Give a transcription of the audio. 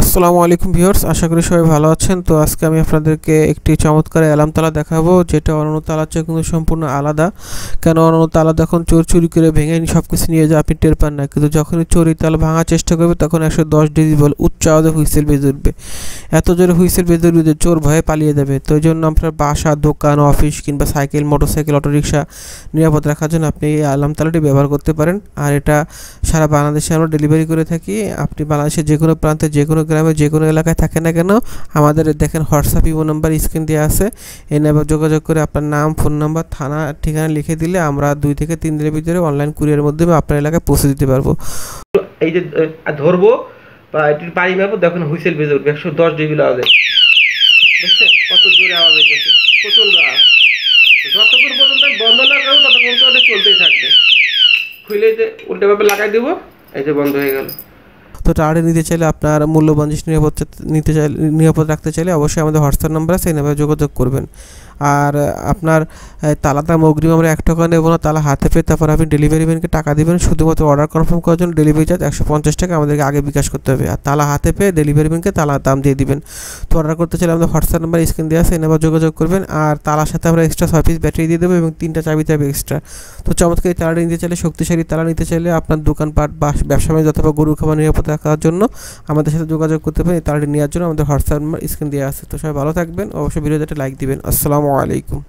আসসালামু আলাইকুম ভিউয়ার্স, আশা করি সবাই ভালো আছেন। তো আজকে আমি আপনাদেরকে একটি চমৎকার অ্যালার্ম তালা দেখাবো, যেটা অন্যান্য তালার চেয়ে কিন্তু সম্পূর্ণ আলাদা। কেন অন্যান্য তালা যখন চোর চুরি করে ভেঙে সব কিছু নিয়ে যায় আপনি টের পান না, কিন্তু যখনই চোরি তালা ভাঙার চেষ্টা করবে তখন 110 ডেসিবেল উচ্চ আওয়াজে হুইসেল বেজে উঠবে। এত জোরে হুইসেল বেজে উঠবে যে চোর ভয়ে পালিয়ে যাবে। তো এই জন্য আপনার বাসা, দোকান, অফিস কিংবা সাইকেল, মোটরসাইকেল, অটোরিকশা নিরাপদ রাখার জন্য আপনি এই অ্যালার্ম তালাটি ব্যবহার করতে পারেন। আর এটা সারা বাংলাদেশে আমরা ডেলিভারি করে থাকি। আপনি বাংলাদেশের যে কোনো প্রান্তে, যে কোনো গ্রামে, যে কোনো এলাকায় থাকেন না কেন, আমাদের দেখেন হোয়াটসঅ্যাপ ইমো নাম্বার স্ক্রিন দেওয়া আছে। এই নাম্বার যোগাযোগ করে আপনার নাম, ফোন নাম্বার, থানা, ঠিকানা লিখে দিলে আমরা 2 থেকে 3 দিনের ভিতরে অনলাইন কুরিয়ারের মাধ্যমে আপনার এলাকায় পৌঁছে দিতে পারবো। এই যে ধরবো বা এটির পাড়ি মারবো, দেখুন হুইসেল বেজে উঠবে 110 ডেসিবেল আওয়াজে। দেখছেন কত জোরে আওয়াজ হইতেছে, প্রচন্ড আওয়াজ। যতক্ষণ পর্যন্ত বন্ধ না করবো ততক্ষণ তো এটা চলতেই থাকবে। খুলে যে উল্টেভাবে লাগাই দেবো, এই যে বন্ধ হয়ে গেল। তো টাকাটা নিতে চাইলে, আপনার মূল্যবান জিনিস নিরাপদ রাখতে চাইলে অবশ্যই আমাদের হোয়াটসঅ্যাপ নাম্বার আছে, এই নাম্বারে যোগাযোগ করবেন। আর আপনার তালা দাম অগ্রিম আমরা 1 টাকা নেব না, তালা হাতে পেয়ে তারপর আপনি ডেলিভারি ম্যানকে টাকা দেবেন। শুধুমাত্র অর্ডার কনফার্ম করার জন্য ডেলিভারি চার্জ 150 টাকা আমাদেরকে আগে বিকাশ করতে হবে। আর তালা হাতে পেয়ে ডেলিভারি ম্যানকে তালার দাম দিয়ে দিবেন। তো অর্ডার করতে চাইলে আমাদের হোয়াটসঅ্যাপ নাম্বার স্ক্রিন দেওয়া আছে, এই নাম্বার যোগাযোগ করবেন। আর তালার সাথে আমরা এক্সট্রা 6 পিস ব্যাটারি দিয়ে দেবো এবং 3টা চাবি থাকবে এক্সট্রা। তো চমৎকার এই তালাটা নিতে চাইলে, শক্তিশালী তালা নিতে চাইলে আপনার দোকানপাট বা ব্যবসা বাণিজ্য অথবা গরু খামার নিরাপদ রাখার জন্য আমাদের সাথে যোগাযোগ করতে পারেন। এই তালাটি নেওয়ার জন্য আমাদের হোয়াটসঅ্যাপ নাম্বার স্ক্রিন দেওয়া আছে। তো সবাই ভালো থাকবেন, অবশ্যই ভিডিওতে একটা লাইক দিবেন। আসসালামু আলাইকুম।